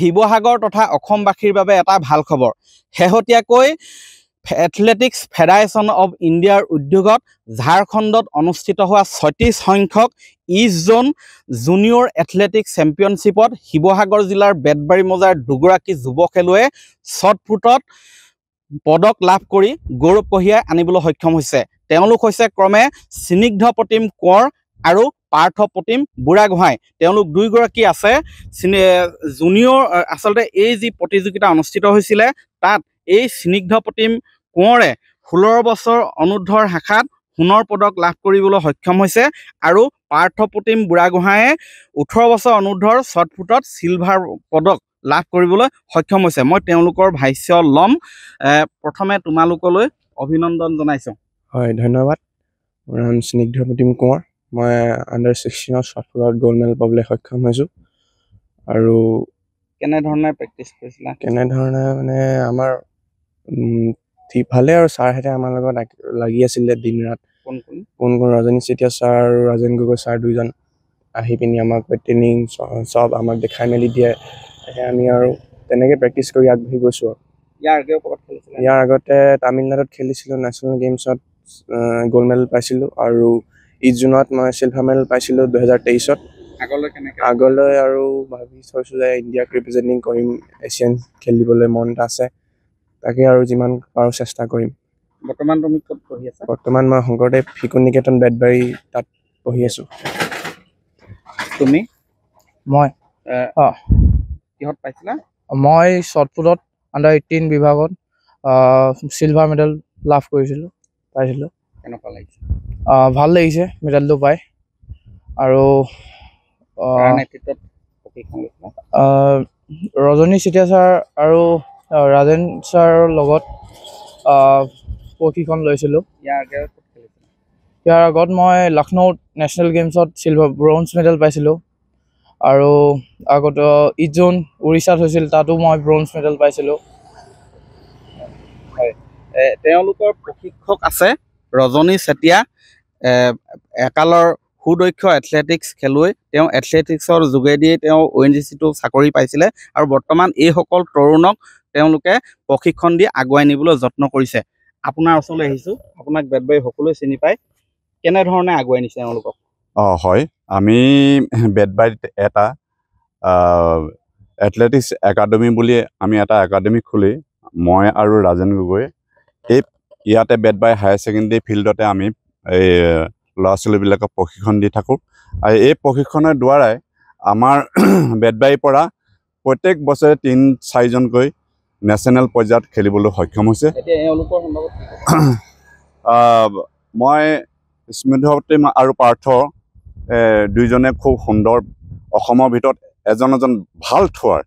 শিৱসাগৰ তথা অসমবাসীৰ বাবে এটা ভাল খবৰ। শেহতীয়াকৈ এথলেটিক্স ফেডাৰেশ্যন অৱ ইণ্ডিয়াৰ উদ্যোগত ঝাৰখণ্ডত অনুষ্ঠিত হোৱা ৩৬ সংখ্যক ইষ্ট জোন জুনিয়ৰ এথলেটিক্স চেম্পিয়নশ্বিপত শিৱসাগৰ জিলাৰ বেতবাৰী মৌজাৰ দুগৰাকী যুৱ খেলুৱৈয়ে শ্বটপুটত পদক লাভ কৰি গৌৰৱ কঢ়িয়াই আনিবলৈ সক্ষম হৈছে। তেওঁলোক হৈছে ক্ৰমে স্নিগ্ধ প্ৰতিম কোঁৱৰ আৰু পাৰ্থ প্ৰতিম বুঢ়াগোহাঁই। তেওঁলোক দুয়োগৰাকী আছে জুনিয়ৰ। আচলতে এই যি প্ৰতিযোগিতা অনুষ্ঠিত হৈছিলে তাত এই স্নিগ্ধ প্ৰতিম কোঁৱৰে 16 বছৰ অনুৰ্ধৰ শাখাত সোণৰ পদক লাভ কৰিবলৈ সক্ষম হৈছে আৰু পাৰ্থ প্ৰতিম বুঢ়াগোহাঁয়ে 18 বছৰ অনুৰ্ধৰ শ্বটপুটত চিলভাৰ পদক লাভ কৰিবলৈ সক্ষম হৈছে। মই তেওঁলোকৰ ভাষ্য ল'ম। প্ৰথমে তোমালোকলৈ অভিনন্দন জনাইছোঁ। হয়, ধন্যবাদ। মোৰ নাম স্নিগ্ধ প্ৰতিম কোঁৱৰ। মই আণ্ডাৰ-16 শ্বটপুটত গ'ল্ড মেডেল পাবলৈ সক্ষম হৈছোঁ। আৰু কেনেধৰণে প্ৰেক্টিচ কৰিছিলা? কেনেধৰণে মানে আমাৰ ভালে আৰু ছাৰহঁতে আমাৰ লগত লাগি আছিলে দিন ৰাত। কোন ৰজনী চেতিয়া ছাৰ আৰু ৰাজেন গগৈ ছাৰ দুইজন আহি পিনি আমাক ট্ৰেইনিং চব আমাক দেখাই মেলি দিয়ে। তাকে আমি আৰু তেনেকৈ প্ৰেক্টিচ কৰি আগবাঢ়ি গৈছোঁ। আৰু ইয়াৰ আগতে তামিলনাডুত খেলিছিলোঁ, নেশ্যনেল গেমছত গ'ল্ড মেডেল পাইছিলোঁ আৰু ইষ্ট জোনত মই চিলভাৰ মেডেল পাইছিলোঁ 2023-ত। আগলৈ আৰু ভাবি থৈছোঁ যে ইণ্ডিয়াক ৰিপ্ৰেজেণ্টিং কৰিম, এছিয়ান খেলিবলৈ মন এটা আছে। তাকে আৰু যিমান পাৰোঁ চেষ্টা কৰিম। বৰ্তমান তুমি ক'ত পঢ়ি আছা? বৰ্তমান মই শংকৰদেৱ শিশু নিকেতন বেতবাৰী তাত পঢ়ি আছোঁ। তুমি? মই কিহত পাইছিলা? মই শ্বটপুটত আণ্ডাৰ-18 বিভাগত চিলভাৰ মেডেল লাভ পাইছিলোঁ। কেনেকুৱা লাগিছে? ভাল লাগিছে মেডেলটো পাই। আৰু ৰজনী চেতিয়া ছাৰ আৰু ৰাজেন ছাৰৰ লগত প্ৰশিক্ষণ লৈছিলোঁ। ইয়াৰ আগত মই লক্ষ্ণৌত নেশ্যনেল গেমছত ব্ৰঞ্জ মেডেল পাইছিলোঁ। আৰু আগত ইষ্ট জোন উৰিষ্যাত হৈছিল, তাতো মই ব্ৰঞ্জ মেডেল পাইছিলোঁ। হয়, তেওঁলোকৰ প্ৰশিক্ষক আছে ৰজনী চেতিয়া, একালৰ সুদক্ষ এথলেটিক্স খেলুৱৈ। তেওঁ এথলেটিক্সৰ যোগেদিয়ে তেওঁ ONGC-টো চাকৰি পাইছিলে আৰু বৰ্তমান এইসকল তৰুণক তেওঁলোকে প্ৰশিক্ষণ দি আগুৱাই নিবলৈ যত্ন কৰিছে। আপোনাৰ ওচৰলৈ আহিছোঁ, আপোনাক বেতবাৰী সকলোৱে চিনি পায়। কেনেধৰণে আগুৱাই নিছে তেওঁলোকক? হয়, আমি বেতবাৰীত এটা এথলেটিক্স একাডেমি বুলি আমি এটা একাডেমি খুলি মই আৰু ৰাজেন গগৈ ইয়াতে বেতবাৰী হায়াৰ ছেকেণ্ডেৰী ফিল্ডতে আমি এই ল'ৰা ছোৱালীবিলাকক প্ৰশিক্ষণ দি থাকোঁ। আৰু এই প্ৰশিক্ষণৰ দ্বাৰাই আমাৰ বেতবাৰীৰ পৰা প্ৰত্যেক বছৰে 3-4জনকৈ নেশ্যনেল পৰ্যায়ত খেলিবলৈ সক্ষম হৈছে। মই স্মৃতি আৰু পাৰ্থ দুইজনে খুব সুন্দৰ অসমৰ ভিতৰত এজন ভাল থোৱাৰ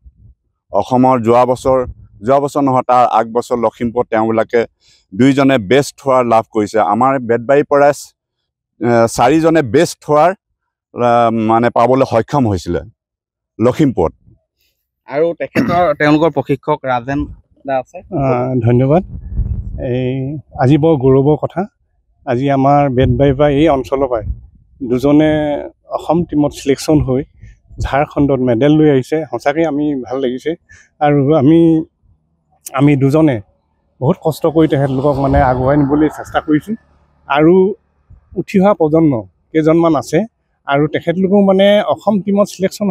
অসমৰ যোৱা বছৰ নহয় তাৰ আগবছৰ লখিমপুৰত তেওঁবিলাকে দুইজনে বেষ্ট থোৱাৰ লাভ কৰিছে। আমাৰ বেতবাৰীৰ পৰা 4জনে বেষ্ট থোৱাৰ মানে পাবলৈ সক্ষম হৈছিলে লখিমপুৰত। আৰু তেওঁলোকৰ প্ৰশিক্ষক ৰাজেন দা আছে। ধন্যবাদ। আজি বৰ গৌৰৱৰ কথা। আজি আমাৰ বেতবাৰীৰ পৰা এই অঞ্চলৰ পৰাই দুজনে অসম টীমত চিলেকশ্যন হৈ ঝাৰখণ্ডত মেডেল লৈ আহিছে। সঁচাকৈ আমি ভাল লাগিছে। আৰু আমি দুজনে বহুত কষ্ট কৰি তেখেতলোকক মানে আগুৱাই নিবলৈ চেষ্টা কৰিছোঁ। আৰু উঠি অহা প্ৰজন্ম কেইজনমান আছে আৰু তেখেতলোকেও মানে অসম টীমত চিলেকশ্যন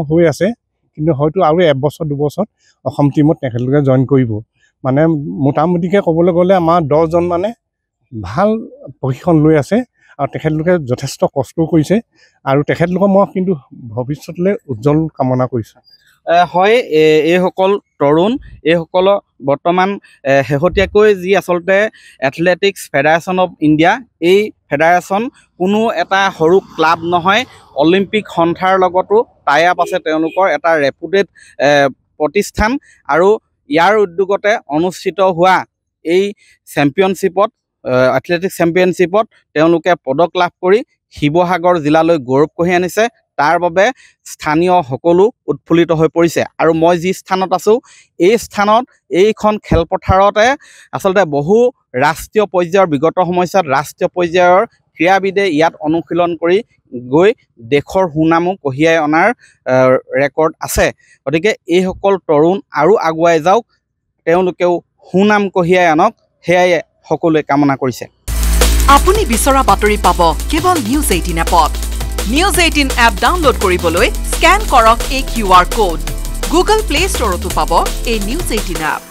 হৈ আছে, কিন্তু হয়তো আৰু 1-2 বছৰত অসম টীমত তেখেতলোকে জইন কৰিব। মানে মোটামুটিকৈ ক'বলৈ গ'লে আমাৰ 10জন মানে ভাল প্ৰশিক্ষণ লৈ আছে আৰু তেখেতলোকে যথেষ্ট কষ্টও কৰিছে আৰু তেখেতলোকক মই কিন্তু ভৱিষ্যতলৈ উজ্জ্বল কামনা কৰিছোঁ। হয়, এইসকল তৰুণ, এইসকলৰ বৰ্তমান শেহতীয়াকৈ যি আচলতে এথলেটিক্স ফেডাৰেশ্যন অৱ ইণ্ডিয়া, এই ফেডাৰেশ্যন কোনো এটা সৰু ক্লাব নহয়, অলিম্পিক সন্থাৰ লগতো টাই আপ আছে তেওঁলোকৰ, এটা ৰেপুটেড প্ৰতিষ্ঠান। আৰু ইয়াৰ উদ্যোগতে অনুষ্ঠিত হোৱা এই চেম্পিয়নশ্বিপত, এথলেটিক্স চেম্পিয়নশ্বিপত তেওঁলোকে পদক লাভ কৰি শিৱসাগৰ জিলালৈ গৌৰৱ কঢ়িয়াই আনিছে। তাৰ বাবে স্থানীয় সকলো উৎফুল্লিত হৈ পৰিছে। আৰু মই যি স্থানত আছোঁ, এই স্থানত এইখন খেলপথাৰতে আচলতে বহু ৰাষ্ট্ৰীয় পৰ্যায়ৰ বিগত সময়ছোৱাত ৰাষ্ট্ৰীয় পৰ্যায়ৰ ক্ৰীড়াবিদে ইয়াত অনুশীলন কৰি গৈ দেশৰ সুনামো কঢ়িয়াই অনাৰ ৰেকৰ্ড আছে গতিকে এইসকল তৰুণ আৰু আগুৱাই যাওক তেওঁলোকেও সুনাম কঢ়িয়াই আনক সেয়াই সকলোৱে কামনা কৰিছে আপুনি বিচৰা বাতৰি পাব কেৱল নিউজ 18 এপত নিউজ 18 এপ ডাউনলোড কৰিবলৈ স্ক্যান কৰক এই QR কোড গুগল প্লে ষ্টৰতো পাব এই নিউজ 18 এপ